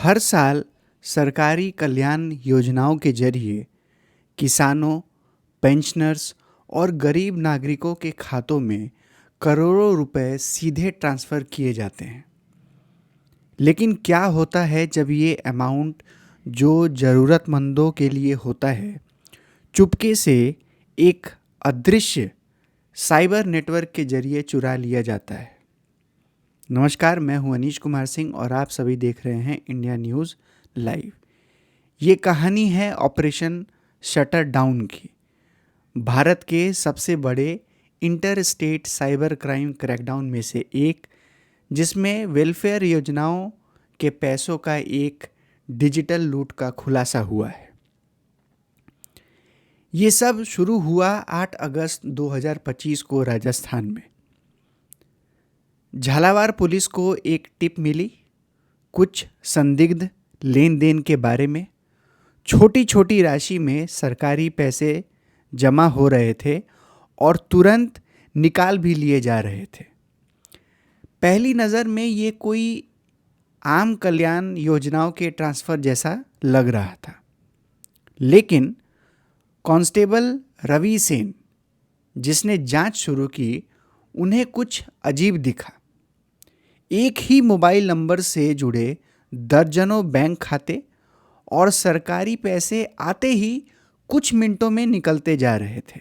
हर साल सरकारी कल्याण योजनाओं के जरिए किसानों, पेंशनर्स और गरीब नागरिकों के खातों में करोड़ों रुपए सीधे ट्रांसफ़र किए जाते हैं। लेकिन क्या होता है जब ये अमाउंट जो ज़रूरतमंदों के लिए होता है, चुपके से एक अदृश्य साइबर नेटवर्क के जरिए चुरा लिया जाता है। नमस्कार, मैं हूं अनीश कुमार सिंह और आप सभी देख रहे हैं इंडिया न्यूज़ लाइव। ये कहानी है ऑपरेशन शटर डाउन की, भारत के सबसे बड़े inter state cyber crime crackdown में से एक, जिसमें वेलफेयर योजनाओं के पैसों का एक डिजिटल लूट का खुलासा हुआ है। ये सब शुरू हुआ 8 अगस्त 2025 को राजस्थान में। झालावाड़ पुलिस को एक टिप मिली कुछ संदिग्ध लेन देन के बारे में। छोटी छोटी राशि में सरकारी पैसे जमा हो रहे थे और तुरंत निकाल भी लिए जा रहे थे। पहली नज़र में ये कोई आम कल्याण योजनाओं के ट्रांसफ़र जैसा लग रहा था, लेकिन कांस्टेबल रवि सेन, जिसने जांच शुरू की, उन्हें कुछ अजीब दिखा। एक ही मोबाइल नंबर से जुड़े दर्जनों बैंक खाते और सरकारी पैसे आते ही कुछ मिनटों में निकलते जा रहे थे।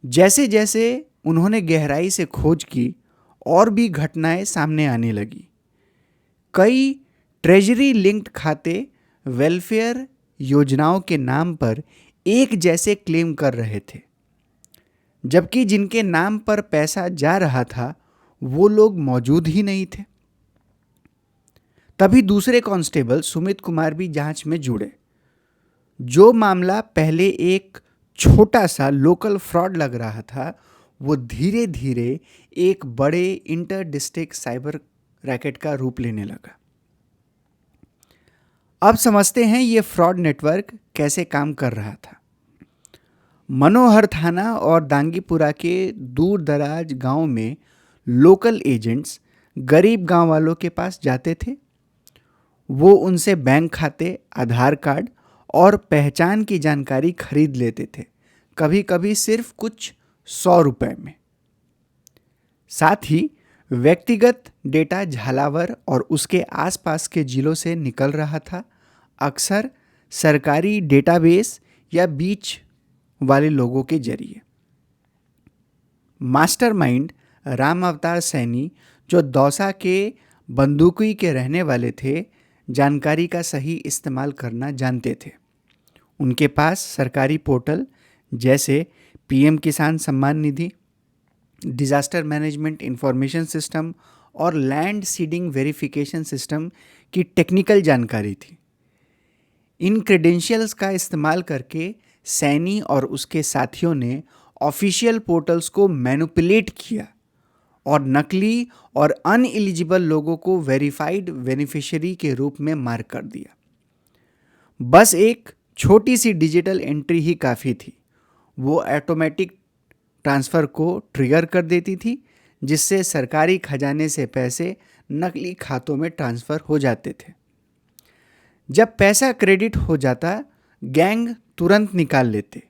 जैसे जैसे उन्होंने गहराई से खोज की, और भी घटनाएं सामने आने लगी। कई ट्रेजरी लिंक्ड खाते वेलफेयर योजनाओं के नाम पर एक जैसे क्लेम कर रहे थे, जबकि जिनके नाम पर पैसा जा रहा था वो लोग मौजूद ही नहीं थे। तभी दूसरे कांस्टेबल सुमित कुमार भी जांच में जुड़े। जो मामला पहले एक छोटा सा लोकल फ्रॉड लग रहा था, वो धीरे धीरे एक बड़े इंटर डिस्ट्रिक्ट साइबर रैकेट का रूप लेने लगा। अब समझते हैं ये फ्रॉड नेटवर्क कैसे काम कर रहा था। मनोहर थाना और दांगीपुरा के दूर दराज गांव में लोकल एजेंट्स गरीब गांव वालों के पास जाते थे। वो उनसे बैंक खाते, आधार कार्ड और पहचान की जानकारी खरीद लेते थे, कभी कभी सिर्फ कुछ 100 रुपए में। साथ ही व्यक्तिगत डेटा झालावाड़ और उसके आसपास के जिलों से निकल रहा था, अक्सर सरकारी डेटाबेस या बीच वाले लोगों के जरिए। मास्टरमाइंड राम अवतार सैनी, जो दौसा के बंदूकी के रहने वाले थे, जानकारी का सही इस्तेमाल करना जानते थे। उनके पास सरकारी पोर्टल जैसे पीएम किसान Samman Nidhi, disaster management information system और लैंड सीडिंग वेरिफिकेशन सिस्टम की टेक्निकल जानकारी थी। इन क्रेडेंशियल्स का इस्तेमाल करके सैनी और उसके साथियों ने ऑफिशियल पोर्टल्स को मैनिपुलेट किया और नकली और अनएलिजिबल लोगों को वेरीफाइड बेनिफिशियरी के रूप में मार्क कर दिया। बस एक छोटी सी डिजिटल एंट्री ही काफ़ी थी। वो ऑटोमेटिक ट्रांसफ़र को ट्रिगर कर देती थी, जिससे सरकारी खजाने से पैसे नकली खातों में ट्रांसफ़र हो जाते थे। जब पैसा क्रेडिट हो जाता, गैंग तुरंत निकाल लेते।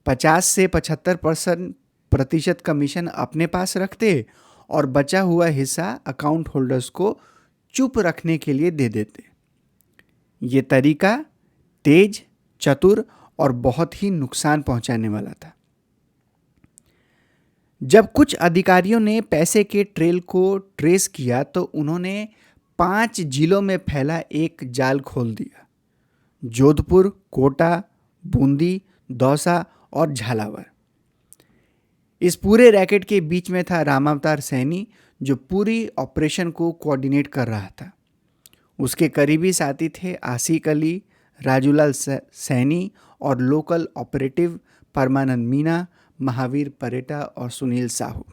50 से 75% कमीशन अपने पास रखते और बचा हुआ हिस्सा अकाउंट होल्डर्स को चुप रखने के लिए दे देते। ये तरीका तेज, चतुर और बहुत ही नुकसान पहुंचाने वाला था। जब कुछ अधिकारियों ने पैसे के ट्रेल को ट्रेस किया, तो उन्होंने 5 जिलों में फैला एक जाल खोल दिया: जोधपुर, कोटा, बूंदी, दौसा और झालावाड़। इस पूरे रैकेट के बीच में था रामावतार सैनी, जो पूरी ऑपरेशन को कोऑर्डिनेट कर रहा था। उसके करीबी साथी थे आसिक अली, राजूलाल सैनी और लोकल ऑपरेटिव परमानंद मीना, महावीर परेटा और सुनील साहू।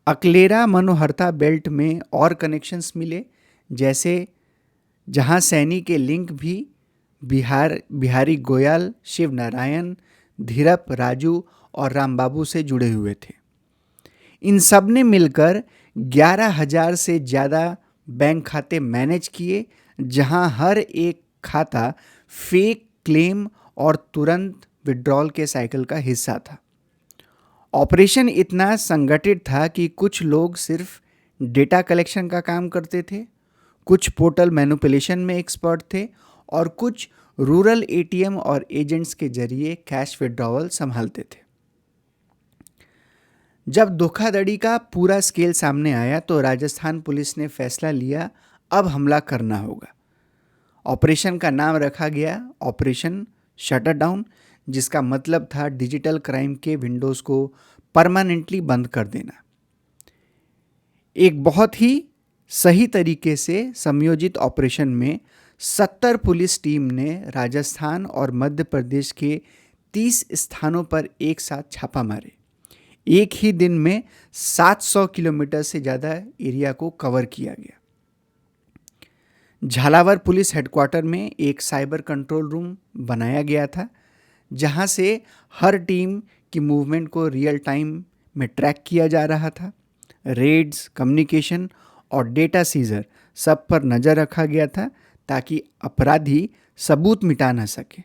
अकलेरा मनोहरता बेल्ट में और कनेक्शंस मिले, जैसे जहां सैनी के लिंक भी बिहारी गोयल, शिव नारायण, धीरप, राजू और रामबाबू से जुड़े हुए थे। इन सब ने मिलकर 11,000 से ज़्यादा बैंक खाते मैनेज किए, जहां हर एक खाता फेक क्लेम और तुरंत विड्रॉल के साइकिल का हिस्सा था। ऑपरेशन इतना संगठित था कि कुछ लोग सिर्फ डेटा कलेक्शन का काम करते थे, कुछ पोर्टल मैनिपुलेशन में एक्सपर्ट थे और कुछ रूरल एटीएम और एजेंट्स के जरिए कैश विड्रॉवल संभालते थे। जब धोखाधड़ी का पूरा स्केल सामने आया तो राजस्थान पुलिस ने फैसला लिया, अब हमला करना होगा। ऑपरेशन का नाम रखा गया ऑपरेशन शटर डाउन, जिसका मतलब था डिजिटल क्राइम के विंडोज़ को परमानेंटली बंद कर देना। एक बहुत ही सही तरीके से समयोजित ऑपरेशन में 70 पुलिस टीम ने राजस्थान और मध्य प्रदेश के 30 स्थानों पर एक साथ छापा मारे। एक ही दिन में 700 किलोमीटर से ज़्यादा एरिया को कवर किया गया। झालावाड़ पुलिस हेडक्वार्टर में एक साइबर कंट्रोल रूम बनाया गया था, जहां से हर टीम की मूवमेंट को रियल टाइम में ट्रैक किया जा रहा था। रेड्स, कम्युनिकेशन और डेटा सीजर सब पर नज़र रखा गया था ताकि अपराधी सबूत मिटा न सके।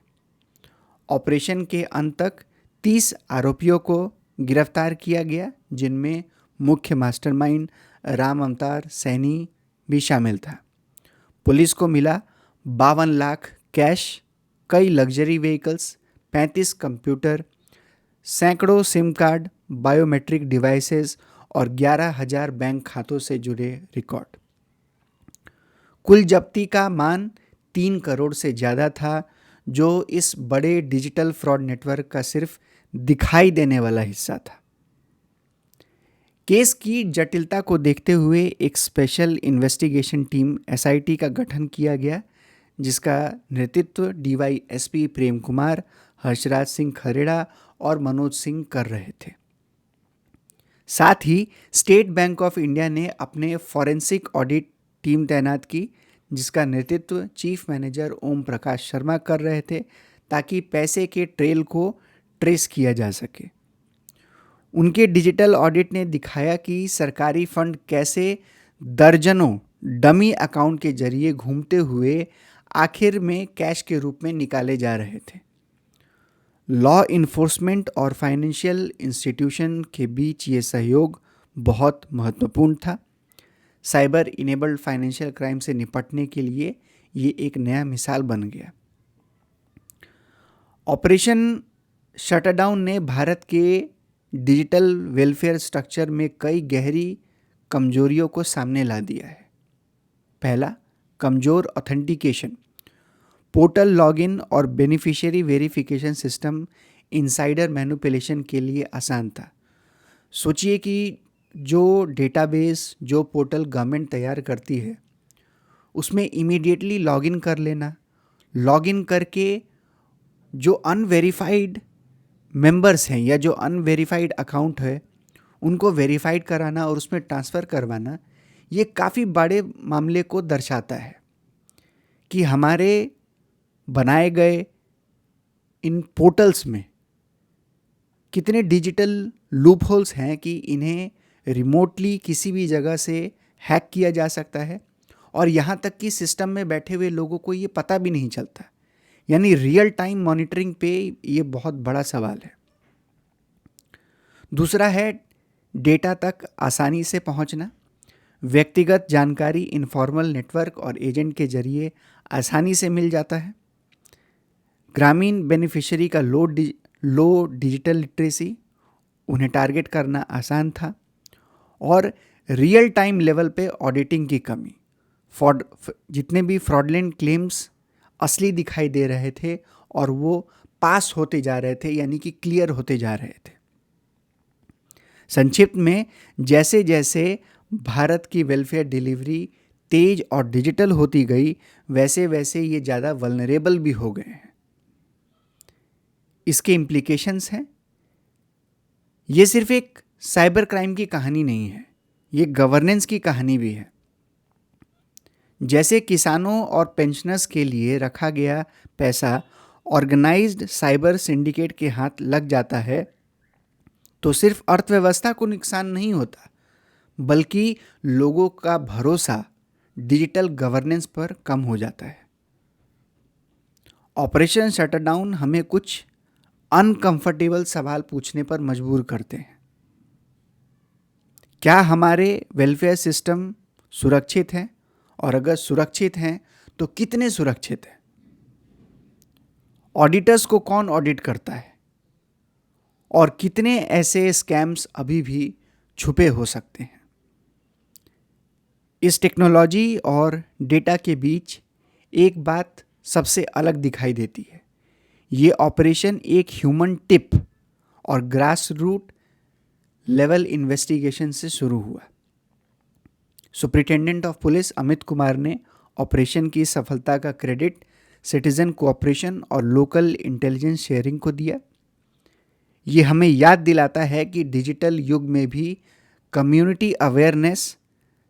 ऑपरेशन के अंत तक 30 आरोपियों को गिरफ्तार किया गया, जिनमें मुख्य मास्टरमाइंड राम अवतार सैनी भी शामिल था। पुलिस को मिला 52 लाख कैश, कई लग्जरी व्हीकल्स, 35 कंप्यूटर, सैकड़ों सिम कार्ड, बायोमेट्रिक डिवाइसेस और 11,000 बैंक खातों से जुड़े रिकॉर्ड। कुल जब्ती का मान 3 करोड़ से ज़्यादा था, जो इस बड़े डिजिटल फ्रॉड नेटवर्क का सिर्फ दिखाई देने वाला हिस्सा था। केस की जटिलता को देखते हुए एक स्पेशल इन्वेस्टिगेशन टीम एसआईटी का गठन किया गया, जिसका नेतृत्व डीवाईएसपी प्रेम कुमार, हर्षराज सिंह खरेड़ा और मनोज सिंह कर रहे थे। साथ ही स्टेट बैंक ऑफ इंडिया ने अपने फॉरेंसिक ऑडिट टीम तैनात की, जिसका नेतृत्व चीफ मैनेजर ओम प्रकाश शर्मा कर रहे थे, ताकि पैसे के ट्रेल को ट्रेस किया जा सके। उनके डिजिटल ऑडिट ने दिखाया कि सरकारी फंड कैसे दर्जनों डमी अकाउंट के जरिए घूमते हुए आखिर में कैश के रूप में निकाले जा रहे थे। लॉ इन्फोर्समेंट और फाइनेंशियल इंस्टीट्यूशन के बीच ये सहयोग बहुत महत्वपूर्ण था। साइबर इनेबल्ड फाइनेंशियल क्राइम से निपटने के लिए ये एक नया मिसाल बन गया। ऑपरेशन शटडाउन ने भारत के डिजिटल वेलफेयर स्ट्रक्चर में कई गहरी कमजोरियों को सामने ला दिया है। पहला, कमजोर ऑथेंटिकेशन। पोर्टल लॉगिन और beneficiary verification system insider manipulation के लिए आसान था। सोचिए कि जो डेटाबेस, जो पोर्टल गवर्नमेंट तैयार करती है, उसमें इमीडिएटली लॉगिन कर लेना, लॉगिन करके जो अनवेरिफाइड मेंबर्स हैं या जो अनवेरिफाइड अकाउंट है उनको वेरीफाइड कराना और उसमें ट्रांसफ़र करवाना, ये काफ़ी बड़े मामले को दर्शाता है कि हमारे बनाए गए इन पोर्टल्स में कितने डिजिटल लूप होल्स हैं कि इन्हें रिमोटली किसी भी जगह से हैक किया जा सकता है, और यहाँ तक कि सिस्टम में बैठे हुए लोगों को ये पता भी नहीं चलता। यानी रियल टाइम मॉनिटरिंग पे ये बहुत बड़ा सवाल है। दूसरा है डेटा तक आसानी से पहुंचना। व्यक्तिगत जानकारी इनफॉर्मल नेटवर्क और एजेंट के जरिए आसानी से मिल जाता है। ग्रामीण बेनिफिशियरी का लो डिजिटल लिटरेसी, उन्हें टारगेट करना आसान था। और रियल टाइम लेवल पे ऑडिटिंग की कमी। जितने भी फ्रॉडलेंट क्लेम्स असली दिखाई दे रहे थे और वो पास होते जा रहे थे, यानी कि क्लियर होते जा रहे थे। संक्षिप्त में, जैसे जैसे भारत की वेलफेयर डिलीवरी तेज और डिजिटल होती गई, वैसे वैसे ये ज़्यादा वल्नरेबल भी हो गए हैं। इसके इम्प्लीकेशंस हैं। ये सिर्फ एक साइबर क्राइम की कहानी नहीं है, ये गवर्नेंस की कहानी भी है। जैसे किसानों और पेंशनर्स के लिए रखा गया पैसा ऑर्गेनाइज्ड साइबर सिंडिकेट के हाथ लग जाता है, तो सिर्फ अर्थव्यवस्था को नुकसान नहीं होता, बल्कि लोगों का भरोसा डिजिटल गवर्नेंस पर कम हो जाता है। ऑपरेशन शटडाउन हमें कुछ अनकंफर्टेबल सवाल पूछने पर मजबूर करते हैं। क्या हमारे वेलफेयर सिस्टम सुरक्षित हैं? और अगर सुरक्षित हैं तो कितने सुरक्षित हैं? ऑडिटर्स को कौन ऑडिट करता है? और कितने ऐसे स्कैम्स अभी भी छुपे हो सकते हैं? इस टेक्नोलॉजी और डेटा के बीच एक बात सबसे अलग दिखाई देती है। ये ऑपरेशन एक ह्यूमन टिप और ग्रास रूट लेवल इन्वेस्टिगेशन से शुरू हुआ। Superintendent of police Amit Kumar ने ऑपरेशन की सफलता का क्रेडिट सिटीजन कोऑपरेशन और लोकल इंटेलिजेंस शेयरिंग को दिया। ये हमें याद दिलाता है कि डिजिटल युग में भी कम्युनिटी अवेयरनेस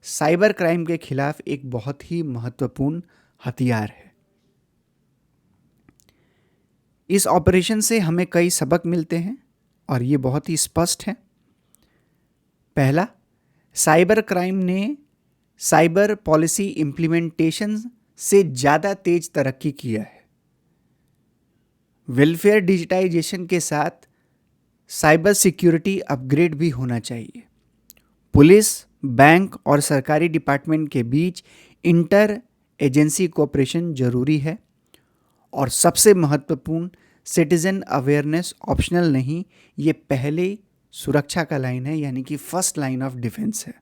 साइबर क्राइम के खिलाफ एक बहुत ही महत्वपूर्ण हथियार है। इस ऑपरेशन से हमें कई सबक मिलते हैं और ये बहुत ही स्पष्ट है। पहला, साइबर क्राइम ने साइबर पॉलिसी इम्प्लीमेंटेशन से ज़्यादा तेज तरक्की किया है। वेलफेयर डिजिटाइजेशन के साथ साइबर सिक्योरिटी अपग्रेड भी होना चाहिए। पुलिस, बैंक और सरकारी डिपार्टमेंट के बीच इंटर एजेंसी कोऑपरेशन जरूरी है। और सबसे महत्वपूर्ण, सिटीजन अवेयरनेस ऑप्शनल नहीं, ये पहले सुरक्षा का लाइन है, यानी कि फर्स्ट लाइन ऑफ डिफेंस है।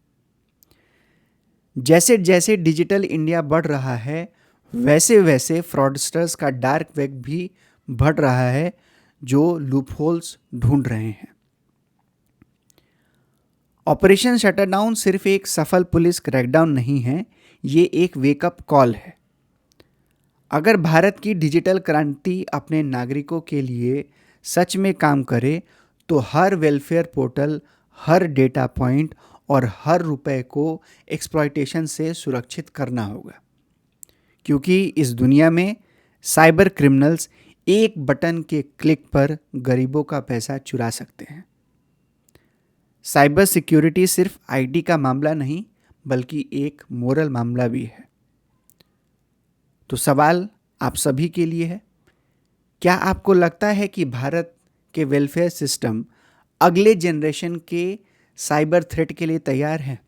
जैसे जैसे डिजिटल इंडिया बढ़ रहा है वैसे वैसे फ्रॉडस्टर्स का डार्क वेब भी बढ़ रहा है, जो लूपहोल्स ढूंढ रहे हैं। ऑपरेशन शटरडाउन सिर्फ एक सफल पुलिस क्रैकडाउन नहीं है, ये एक वेकअप कॉल है। अगर भारत की डिजिटल क्रांति अपने नागरिकों के लिए सच में काम करे तो हर वेलफेयर पोर्टल, हर डेटा पॉइंट और हर रुपए को एक्सप्लॉयटेशन से सुरक्षित करना होगा। क्योंकि इस दुनिया में साइबर क्रिमिनल्स एक बटन के क्लिक पर गरीबों का पैसा चुरा सकते हैं। साइबर सिक्योरिटी सिर्फ आईटी का मामला नहीं, बल्कि एक मोरल मामला भी है। तो सवाल आप सभी के लिए है, क्या आपको लगता है कि भारत के वेलफेयर सिस्टम अगले जनरेशन के साइबर थ्रेट के लिए तैयार है?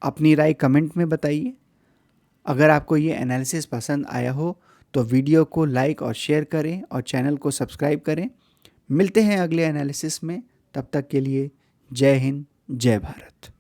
अपनी राय कमेंट में बताइए। अगर आपको ये एनालिसिस पसंद आया हो तो वीडियो को लाइक और शेयर करें और चैनल को सब्सक्राइब करें। मिलते हैं अगले एनालिसिस में, तब तक के लिए जय हिंद, जय भारत।